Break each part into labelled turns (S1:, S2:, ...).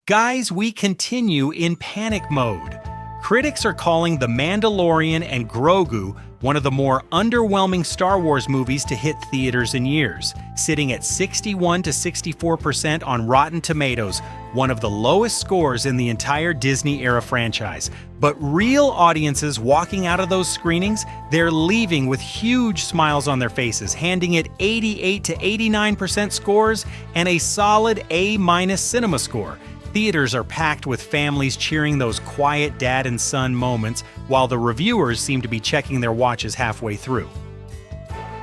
S1: Guys, we continue in panic mode. Critics are calling The Mandalorian and Grogu one of the more underwhelming Star Wars movies to hit theaters in years, sitting at 61 to 64% on Rotten Tomatoes, one of the lowest scores in the entire Disney-era franchise. But real audiences walking out of those screenings, they're leaving with huge smiles on their faces, handing it 88 to 89% scores and a solid A- CinemaScore. Theaters are packed with families cheering those quiet dad and son moments, while the reviewers seem to be checking their watches halfway through.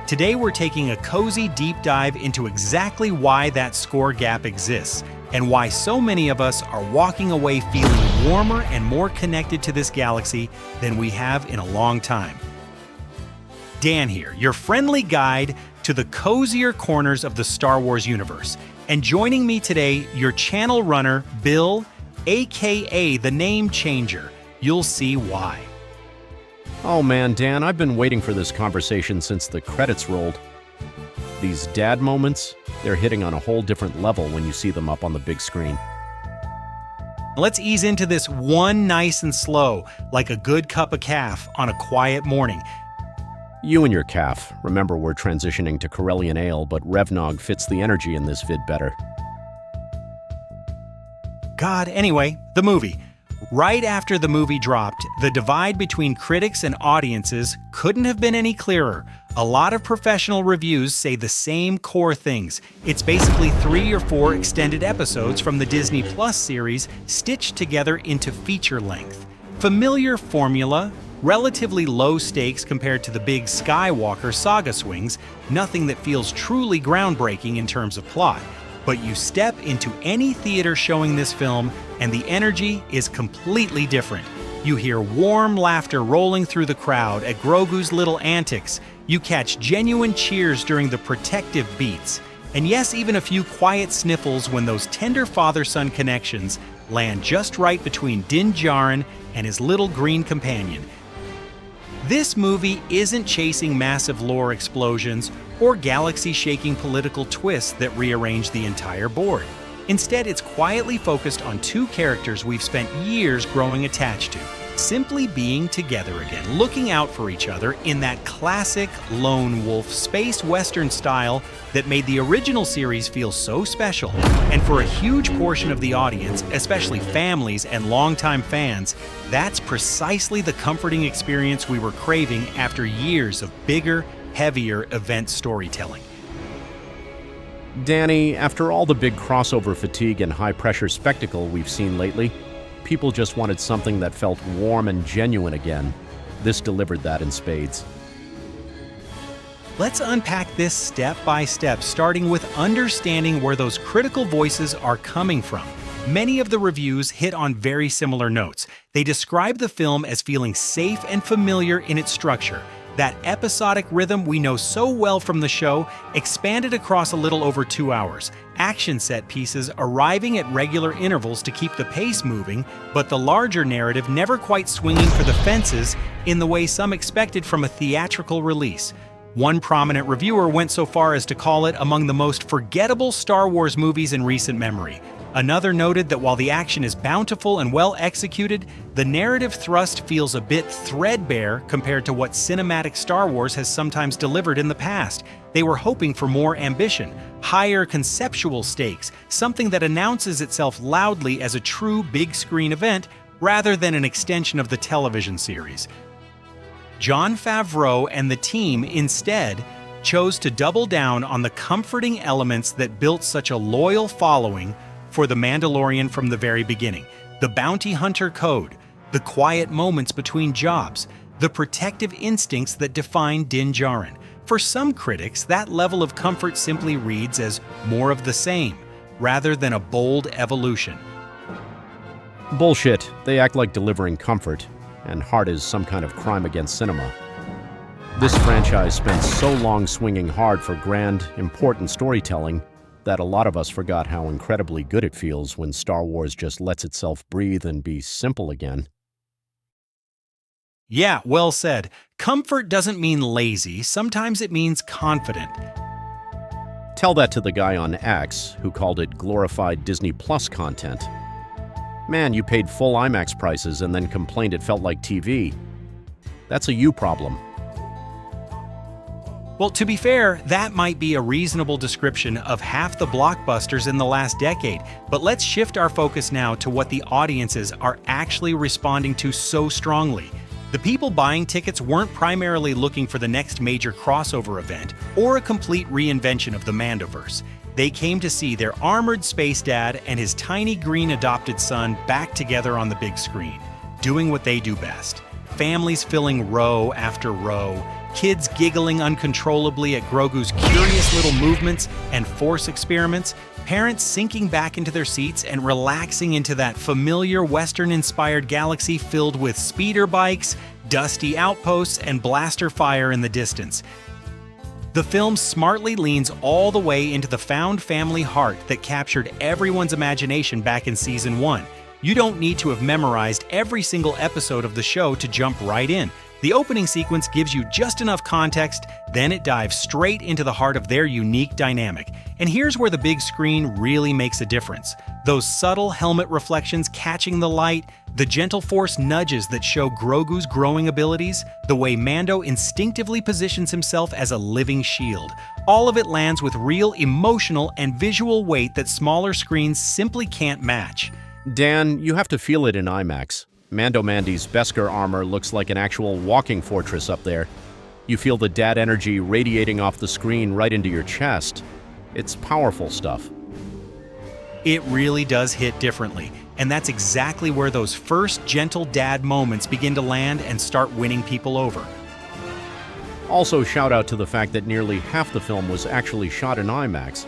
S1: Today we're taking a cozy deep dive into exactly why that score gap exists, and why so many of us are walking away feeling warmer and more connected to this galaxy than we have in a long time. Dan here, your friendly guide to the cozier corners of the Star Wars universe. And joining me today, your channel runner, Bill, aka the Name Changer. You'll see why.
S2: Oh man, Dan, I've been waiting for this conversation since the credits rolled. These dad moments, they're hitting on a whole different level when you see them up on the big screen.
S1: Let's ease into this one nice and slow, like a good cup of calf on a quiet morning.
S2: You and your calf. Remember, we're transitioning to Corellian ale, but Revnog fits the energy in this vid better.
S1: God, anyway, the movie. Right after the movie dropped, the divide between critics and audiences couldn't have been any clearer. A lot of professional reviews say the same core things. It's basically 3 or 4 extended episodes from the Disney Plus series stitched together into feature length. Familiar formula, relatively low stakes compared to the big Skywalker saga swings, nothing that feels truly groundbreaking in terms of plot. But you step into any theater showing this film, and the energy is completely different. You hear warm laughter rolling through the crowd at Grogu's little antics. You catch genuine cheers during the protective beats. And yes, even a few quiet sniffles when those tender father-son connections land just right between Din Djarin and his little green companion. This movie isn't chasing massive lore explosions or galaxy-shaking political twists that rearrange the entire board. Instead, it's quietly focused on 2 characters we've spent years growing attached to, simply being together again, looking out for each other in that classic lone wolf space western style that made the original series feel so special. And for a huge portion of the audience, especially families and longtime fans, that's precisely the comforting experience we were craving after years of bigger, heavier event storytelling.
S2: Danny, after all the big crossover fatigue and high-pressure spectacle we've seen lately, people just wanted something that felt warm and genuine again. This delivered that in spades.
S1: Let's unpack this step by step, starting with understanding where those critical voices are coming from. Many of the reviews hit on very similar notes. They describe the film as feeling safe and familiar in its structure. That episodic rhythm we know so well from the show, expanded across a little over 2 hours. Action set pieces arriving at regular intervals to keep the pace moving, but the larger narrative never quite swinging for the fences in the way some expected from a theatrical release. One prominent reviewer went so far as to call it among the most forgettable Star Wars movies in recent memory. Another noted that while the action is bountiful and well executed, the narrative thrust feels a bit threadbare compared to what cinematic Star Wars has sometimes delivered in the past. They were hoping for more ambition, higher conceptual stakes, something that announces itself loudly as a true big-screen event rather than an extension of the television series. Jon Favreau and the team instead chose to double down on the comforting elements that built such a loyal following for The Mandalorian from the very beginning. The bounty hunter code, the quiet moments between jobs, the protective instincts that define Din Djarin. For some critics, that level of comfort simply reads as more of the same, rather than a bold evolution.
S2: Bullshit. They act like delivering comfort, and heart is some kind of crime against cinema. This franchise spent so long swinging hard for grand, important storytelling that a lot of us forgot how incredibly good it feels when Star Wars just lets itself breathe and be simple again.
S1: Yeah, well said. Comfort doesn't mean lazy, sometimes it means confident.
S2: Tell that to the guy on X who called it glorified Disney Plus content. Man, you paid full IMAX prices and then complained it felt like TV. That's a you problem.
S1: Well, to be fair, that might be a reasonable description of half the blockbusters in the last decade, but let's shift our focus now to what the audiences are actually responding to so strongly. The people buying tickets weren't primarily looking for the next major crossover event or a complete reinvention of the Mandoverse. They came to see their armored space dad and his tiny green adopted son back together on the big screen, doing what they do best. Families filling row after row, kids giggling uncontrollably at Grogu's curious little movements and Force experiments, parents sinking back into their seats and relaxing into that familiar Western-inspired galaxy filled with speeder bikes, dusty outposts, and blaster fire in the distance. The film smartly leans all the way into the found family heart that captured everyone's imagination back in Season 1. You don't need to have memorized every single episode of the show to jump right in. The opening sequence gives you just enough context, then it dives straight into the heart of their unique dynamic. And here's where the big screen really makes a difference. Those subtle helmet reflections catching the light, the gentle Force nudges that show Grogu's growing abilities, the way Mando instinctively positions himself as a living shield. All of it lands with real emotional and visual weight that smaller screens simply can't match.
S2: Dan, you have to feel it in IMAX. Mando Mandy's Beskar armor looks like an actual walking fortress up there. You feel the dad energy radiating off the screen right into your chest. It's powerful stuff.
S1: It really does hit differently, and that's exactly where those first gentle dad moments begin to land and start winning people over.
S2: Also, shout out to the fact that nearly half the film was actually shot in IMAX.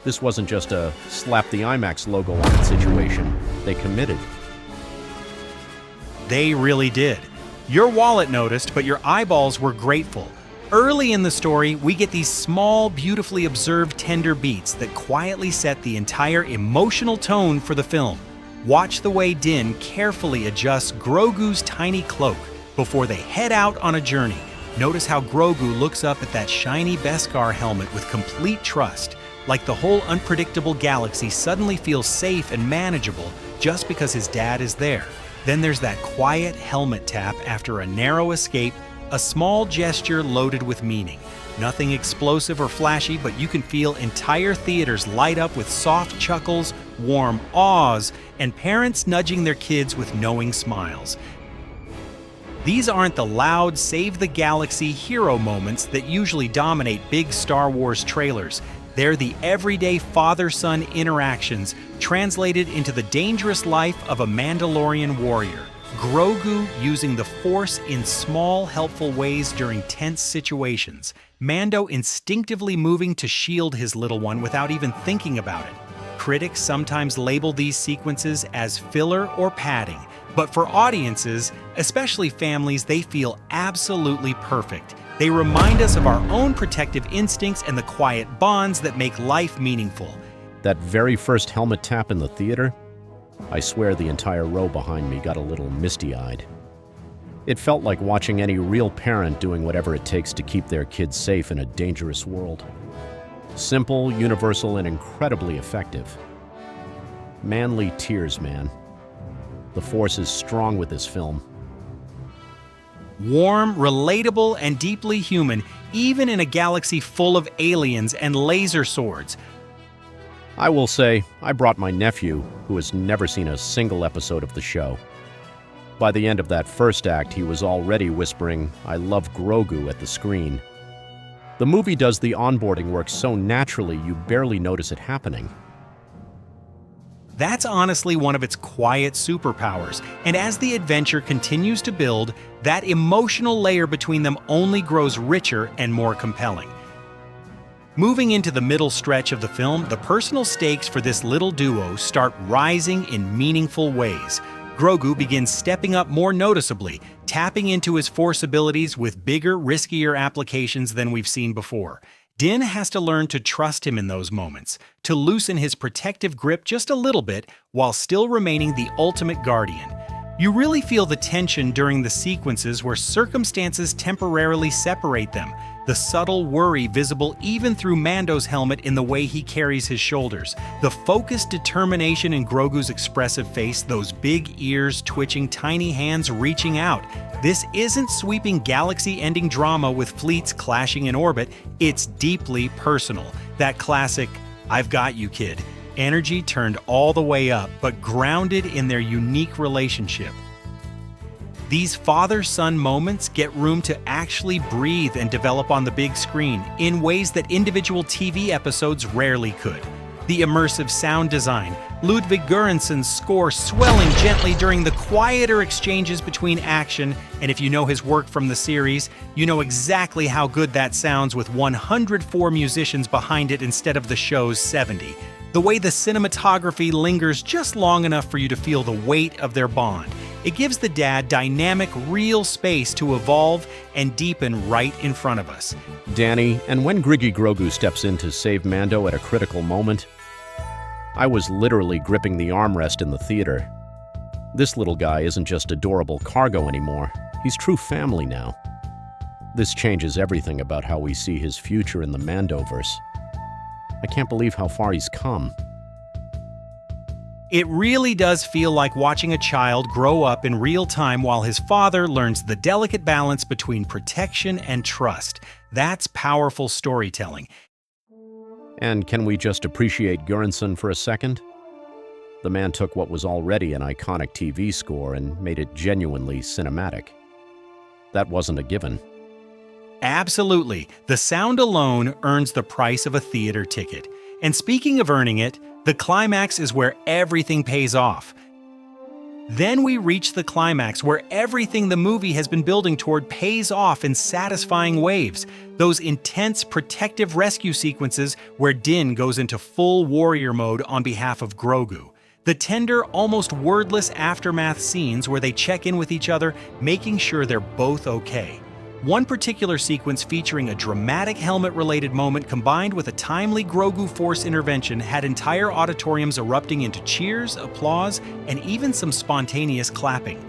S2: This wasn't just a slap the IMAX logo on it situation. They committed.
S1: They really did. Your wallet noticed, but your eyeballs were grateful. Early in the story, we get these small, beautifully observed tender beats that quietly set the entire emotional tone for the film. Watch the way Din carefully adjusts Grogu's tiny cloak before they head out on a journey. Notice how Grogu looks up at that shiny Beskar helmet with complete trust, like the whole unpredictable galaxy suddenly feels safe and manageable just because his dad is there. Then there's that quiet helmet tap after a narrow escape, a small gesture loaded with meaning. Nothing explosive or flashy, but you can feel entire theaters light up with soft chuckles, warm awes, and parents nudging their kids with knowing smiles. These aren't the loud, save-the-galaxy hero moments that usually dominate big Star Wars trailers. They're the everyday father-son interactions translated into the dangerous life of a Mandalorian warrior. Grogu using the Force in small, helpful ways during tense situations. Mando instinctively moving to shield his little one without even thinking about it. Critics sometimes label these sequences as filler or padding, but for audiences, especially families, they feel absolutely perfect. They remind us of our own protective instincts and the quiet bonds that make life meaningful.
S2: That very first helmet tap in the theater, I swear the entire row behind me got a little misty-eyed. It felt like watching any real parent doing whatever it takes to keep their kids safe in a dangerous world. Simple, universal, and incredibly effective. Manly tears, man. The Force is strong with this film.
S1: Warm, relatable, and deeply human, even in a galaxy full of aliens and laser swords.
S2: I will say, I brought my nephew, who has never seen a single episode of the show. By the end of that first act, he was already whispering, "I love Grogu" at the screen. The movie does the onboarding work so naturally you barely notice it happening.
S1: That's honestly one of its quiet superpowers, and as the adventure continues to build, that emotional layer between them only grows richer and more compelling. Moving into the middle stretch of the film, the personal stakes for this little duo start rising in meaningful ways. Grogu begins stepping up more noticeably, tapping into his Force abilities with bigger, riskier applications than we've seen before. Din has to learn to trust him in those moments, to loosen his protective grip just a little bit while still remaining the ultimate guardian. You really feel the tension during the sequences where circumstances temporarily separate them. the subtle worry visible even through Mando's helmet in the way he carries his shoulders, the focused determination in Grogu's expressive face, those big ears twitching, tiny hands reaching out. This isn't sweeping galaxy-ending drama with fleets clashing in orbit, it's deeply personal. That classic, "I've got you, kid," energy turned all the way up, but grounded in their unique relationship. These father-son moments get room to actually breathe and develop on the big screen in ways that individual TV episodes rarely could. The immersive sound design, Ludwig Göransson's score swelling gently during the quieter exchanges between action, and if you know his work from the series, you know exactly how good that sounds with 104 musicians behind it instead of the show's 70. The way the cinematography lingers just long enough for you to feel the weight of their bond. It gives the dad dynamic, real space to evolve and deepen right in front of us.
S2: Danny, and when Griggy Grogu steps in to save Mando at a critical moment, I was literally gripping the armrest in the theater. This little guy isn't just adorable cargo anymore. He's true family now. This changes everything about how we see his future in the Mandoverse. I can't believe how far he's come.
S1: It really does feel like watching a child grow up in real time while his father learns the delicate balance between protection and trust. That's powerful storytelling.
S2: And can we just appreciate Göransson for a second? The man took what was already an iconic TV score and made it genuinely cinematic. That wasn't a given.
S1: Absolutely. The sound alone earns the price of a theater ticket. And speaking of earning it, the climax is where everything pays off. Then we reach the climax where everything the movie has been building toward pays off in satisfying waves. Those intense protective rescue sequences where Din goes into full warrior mode on behalf of Grogu. The tender, almost wordless aftermath scenes where they check in with each other, making sure they're both okay. One particular sequence featuring a dramatic helmet-related moment combined with a timely Grogu Force intervention had entire auditoriums erupting into cheers, applause, and even some spontaneous clapping.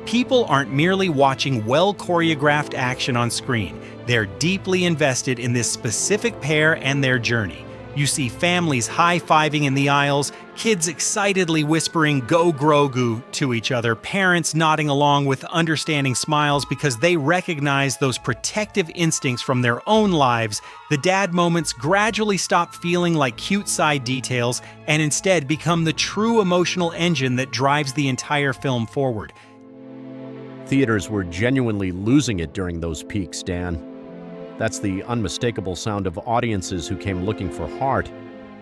S1: People aren't merely watching well-choreographed action on screen. They're deeply invested in this specific pair and their journey. You see families high-fiving in the aisles, kids excitedly whispering "Go Grogu" to each other, parents nodding along with understanding smiles because they recognize those protective instincts from their own lives. The dad moments gradually stop feeling like cute side details and instead become the true emotional engine that drives the entire film forward.
S2: Theaters were genuinely losing it during those peaks, Dan. That's the unmistakable sound of audiences who came looking for heart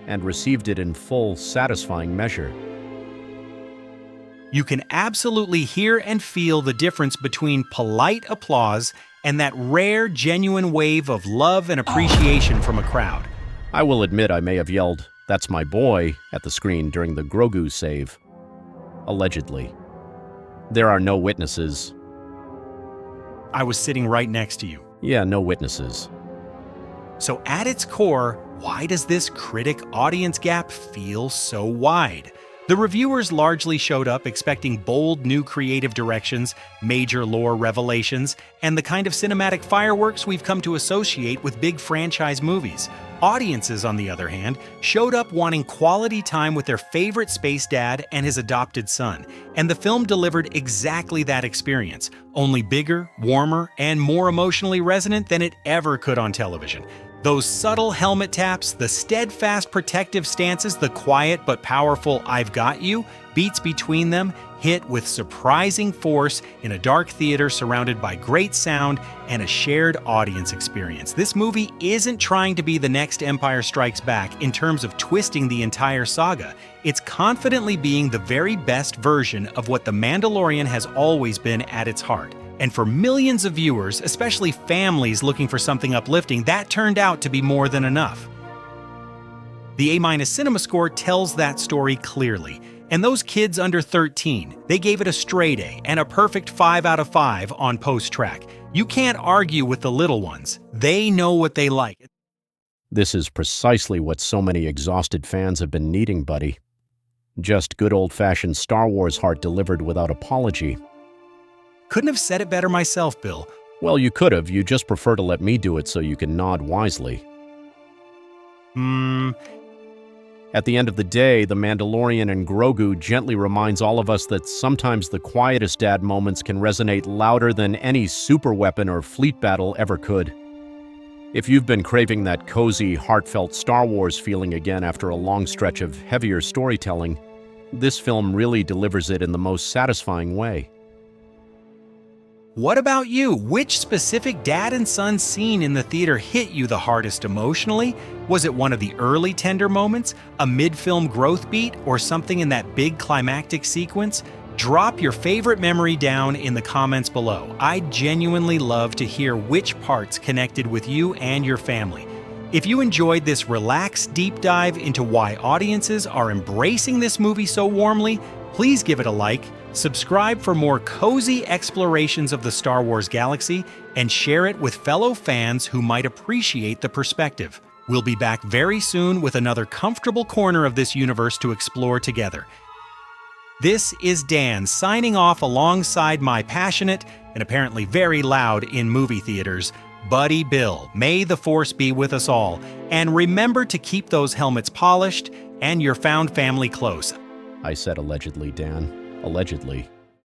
S2: and received it in full, satisfying measure.
S1: You can absolutely hear and feel the difference between polite applause and that rare, genuine wave of love and appreciation from a crowd.
S2: I will admit I may have yelled, "That's my boy," at the screen during the Grogu save. Allegedly. There are no witnesses.
S1: I was sitting right next to you.
S2: Yeah, no witnesses.
S1: So at its core, why does this critic-audience gap feel so wide? The reviewers largely showed up expecting bold new creative directions, major lore revelations, and the kind of cinematic fireworks we've come to associate with big franchise movies. Audiences, on the other hand, showed up wanting quality time with their favorite space dad and his adopted son, and the film delivered exactly that experience, only bigger, warmer, and more emotionally resonant than it ever could on television. Those subtle helmet taps, the steadfast protective stances, the quiet but powerful "I've got you" beats between them hit with surprising force in a dark theater surrounded by great sound and a shared audience experience. This movie isn't trying to be the next Empire Strikes Back in terms of twisting the entire saga. It's confidently being the very best version of what The Mandalorian has always been at its heart. And for millions of viewers, especially families looking for something uplifting, that turned out to be more than enough. The A- CinemaScore tells that story clearly. And those kids under 13, they gave it a straight A and a perfect 5 out of 5 on post-track. You can't argue with the little ones. They know what they like.
S2: This is precisely what so many exhausted fans have been needing, buddy. Just good old-fashioned Star Wars heart delivered without apology.
S1: Couldn't have said it better myself, Bill.
S2: Well, you could have. You just prefer to let me do it so you can nod wisely. At the end of the day, the Mandalorian and Grogu gently reminds all of us that sometimes the quietest dad moments can resonate louder than any superweapon or fleet battle ever could. If you've been craving that cozy, heartfelt Star Wars feeling again after a long stretch of heavier storytelling, this film really delivers it in the most satisfying way.
S1: What about you? Which specific dad and son scene in the theater hit you the hardest emotionally? Was it one of the early tender moments, a mid-film growth beat, or something in that big climactic sequence? Drop your favorite memory down in the comments below. I genuinely love to hear which parts connected with you and your family. If you enjoyed this relaxed deep dive into why audiences are embracing this movie so warmly, please give it a like, subscribe for more cozy explorations of the Star Wars galaxy, and share it with fellow fans who might appreciate the perspective. We'll be back very soon with another comfortable corner of this universe to explore together. This is Dan signing off alongside my passionate and apparently very loud in movie theaters, Buddy Bill. May the Force be with us all, and remember to keep those helmets polished and your found family close.
S2: I said allegedly, Dan. Allegedly.